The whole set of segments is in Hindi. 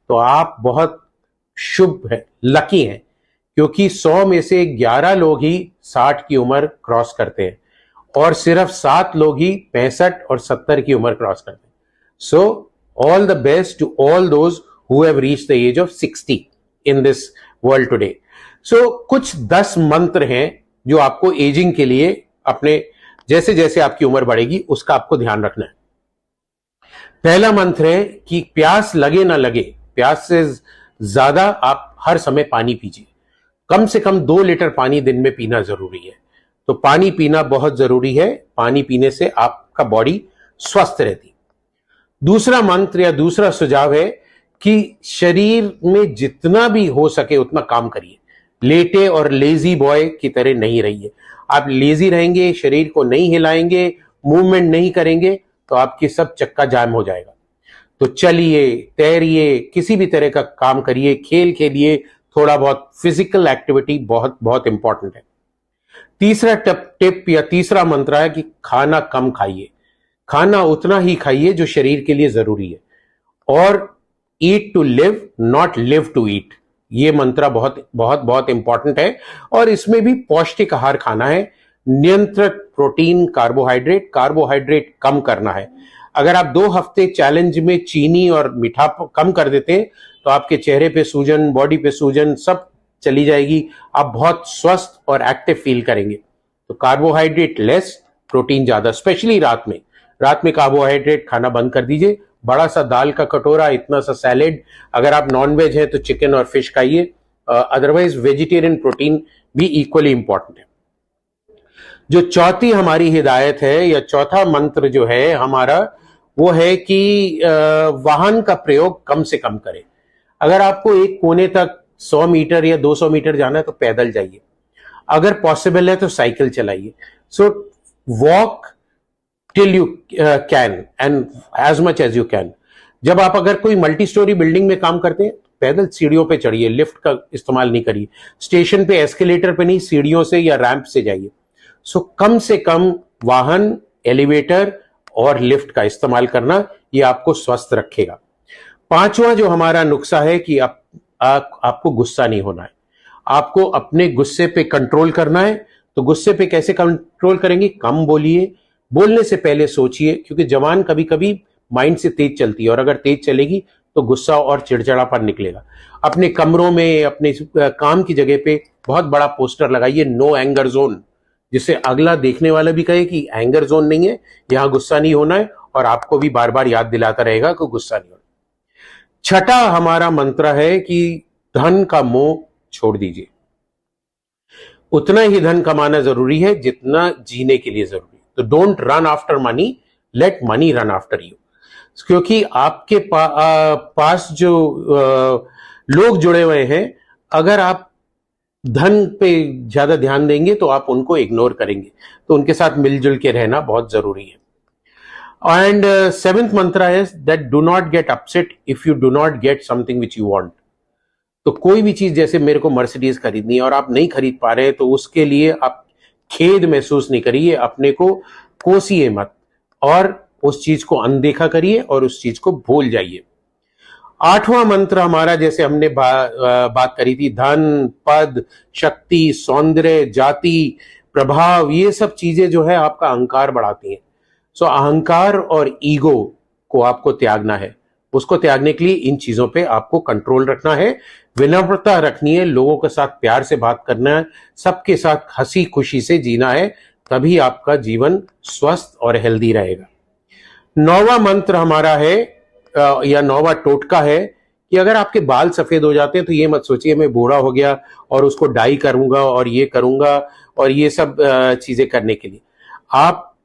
तो आप बहुत शुभ है, लकी हैं, क्योंकि 100 में से 11 लोग ही 60 की उम्र क्रॉस करते हैं और सिर्फ 7 लोग ही 65 और 70 की उम्र क्रॉस करते हैं. So all the best to all those who have reached the age of 60 in this world today. So कुछ 10 मंत्र हैं जो आपको एजिंग के लिए अपने जैसे जैसे आपकी उम्र बढ़ेगी उसका आपको ध्यान रखना है. पहला मंत्र है कि प्यास लगे ना लगे, प्यास से ज्यादा आप हर समय पानी पीजिए. कम से कम 2 लीटर पानी दिन में पीना जरूरी है. तो पानी पीना बहुत जरूरी है. पानी पीने से आपका बॉडी स्वस्थ रहती. दूसरा मंत्र या दूसरा सुझाव है कि शरीर में जितना भी हो सके उतना काम करिए. लेटे और लेजी बॉय की तरह नहीं रहिए. आप लेजी रहेंगे, शरीर को नहीं हिलाएंगे, मूवमेंट नहीं करेंगे तो आपकी सब चक्का जाम हो जाएगा. तो चलिए, तैरिए, किसी भी तरह का काम करिए, खेल खेलिए, थोड़ा बहुत फिजिकल एक्टिविटी बहुत बहुत इंपॉर्टेंट है. तीसरा टिप या तीसरा मंत्र है कि खाना कम खाइए. खाना उतना ही खाइए जो शरीर के लिए जरूरी है. और eat to live, not live to eat. ये मंत्र बहुत बहुत बहुत इंपॉर्टेंट है. और इसमें भी पौष्टिक आहार खाना है. नियंत्रित प्रोटीन, कार्बोहाइड्रेट कम करना है. अगर आप 2 हफ्ते चैलेंज में चीनी और मीठा कम कर देते हैं तो आपके चेहरे पे सूजन, बॉडी पे सूजन सब चली जाएगी. आप बहुत स्वस्थ और एक्टिव फील करेंगे. तो कार्बोहाइड्रेट लेस, प्रोटीन ज्यादा, स्पेशली रात में. रात में कार्बोहाइड्रेट खाना बंद कर दीजिए. बड़ा सा दाल का कटोरा, इतना सा सैलेड. अगर आप नॉन वेज है तो चिकन और फिश खाइए. अदरवाइज वेजिटेरियन प्रोटीन भी इक्वली इंपॉर्टेंट है. जो चौथी हमारी हिदायत है या चौथा मंत्र जो है हमारा, वो है कि वाहन का प्रयोग कम से कम करें. अगर आपको एक कोने तक 100 मीटर या 200 मीटर जाना है तो पैदल जाइए. अगर पॉसिबल है तो साइकिल चलाइए. So walk till you can and as much as you can. जब आप अगर कोई मल्टी स्टोरी बिल्डिंग में काम करते हैं पैदल सीढ़ियों पे चढ़िए, लिफ्ट का इस्तेमाल नहीं करिए. स्टेशन पे एस्केलेटर पे नहीं, सीढ़ियों से या रैंप से जाइए. सो कम से कम वाहन, एलिवेटर और लिफ्ट का इस्तेमाल करना, ये आपको स्वस्थ रखेगा. पांचवा जो हमारा नुस्खा है कि आपको गुस्सा नहीं होना है. आपको अपने गुस्से पे कंट्रोल करना है. तो गुस्से पे कैसे कंट्रोल करेंगे? कम बोलिए. बोलने से पहले सोचिए, क्योंकि जबान कभी कभी माइंड से तेज चलती है और अगर तेज चलेगी तो गुस्सा और चिड़चिड़ापन निकलेगा. अपने कमरों में, अपने काम की जगह पे बहुत बड़ा पोस्टर लगाइए, नो एंगर जोन, जिससे अगला देखने वाला भी कहे कि एंगर जोन नहीं है, यहां गुस्सा नहीं होना है, और आपको भी बार बार याद दिलाता रहेगा कि गुस्सा नहीं होना. छठा हमारा मंत्र है कि धन का मोह छोड़ दीजिए. उतना ही धन कमाना जरूरी है जितना जीने के लिए जरूरी है. तो don't run after money, late money run after you. क्योंकि आपके पास जो लोग जुड़े हुए हैं, अगर आप धन पे ज्यादा ध्यान देंगे तो आप उनको इग्नोर करेंगे. तो उनके साथ मिलजुल के रहना बहुत जरूरी है. एंड सेवेंथ मंत्र है that do not get upset if you do not get something which you want. तो कोई भी चीज, जैसे मेरे को मर्सिडीज खरीदनी है और आप नहीं खरीद पा रहे हैं तो उसके लिए आप खेद महसूस नहीं करिए, अपने को कोसिए मत और उस चीज को अनदेखा करिए और उस चीज को भूल जाइए. आठवां मंत्र हमारा, जैसे हमने बात करी थी, धन, पद, शक्ति, सौंदर्य, जाति, प्रभाव, ये सब चीजें जो है आपका अहंकार बढ़ाती हैं. सो अहंकार और ईगो को आपको त्यागना है. उसको त्यागने के लिए इन चीजों पे आपको कंट्रोल रखना है, विनम्रता रखनी है, लोगों के साथ प्यार से बात करना है, सबके साथ हंसी खुशी से जीना है. तभी आपका जीवन स्वस्थ और हेल्दी रहेगा. 9वां मंत्र हमारा है या 9वां टोटका है कि अगर आपके बाल सफेद हो जाते हैं तो ये मत सोचिए मैं बूढ़ा हो गया और उसको डाई करूंगा और ये करूंगा और ये सब चीजें करने के लिए. आप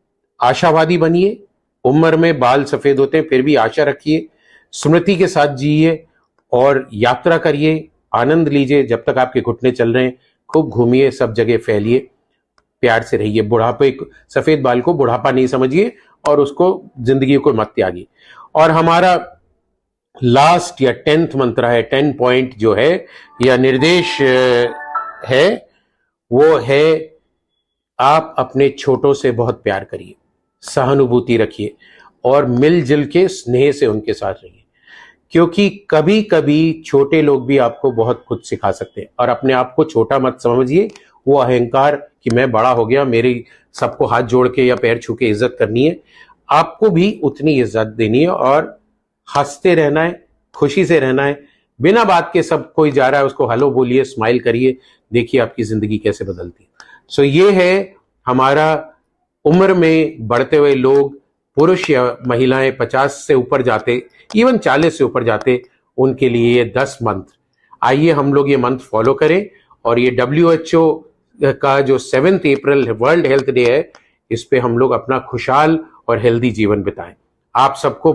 आशावादी बनिए. उम्र में बाल सफेद होते हैं फिर भी आशा रखिए, स्मृति के साथ जिए और यात्रा करिए, आनंद लीजिए. जब तक आपके घुटने चल रहे हैं खूब घूमिए, सब जगह फैलिए, प्यार से रहिए. बुढ़ापे, सफेद बाल को बुढ़ापा नहीं समझिए और उसको जिंदगी को मत त्यागिए. और हमारा लास्ट या 10th मंत्र है, 10 पॉइंट जो है या निर्देश है, वो है आप अपने छोटों से बहुत प्यार करिए, सहानुभूति रखिए और मिलजुल के स्नेह से उनके साथ रहिए. क्योंकि कभी कभी छोटे लोग भी आपको बहुत कुछ सिखा सकते हैं। और अपने आप को छोटा मत समझिए, वो अहंकार कि मैं बड़ा हो गया, मेरी सबको हाथ जोड़ के या पैर छू के इज्जत करनी है। आपको भी उतनी इज्जत देनी है और हंसते रहना है, खुशी से रहना है। बिना बात के सब कोई जा रहा है उसको हेलो बोलिए, स्माइल करिए, देखिए आपकी जिंदगी कैसे बदलती है। सो ये है हमारा उम्र में बढ़ते हुए लोग, पुरुष या महिलाएं 50 से ऊपर जाते, इवन 40 से ऊपर जाते, उनके लिए ये 10 मंत्र। आइए हम लोग ये मंत्र फॉलो करें और ये WHO का जो 7 अप्रैल वर्ल्ड हेल्थ डे है, इस पे हम लोग अपना खुशहाल और हेल्दी जीवन बिताएं। आप सबको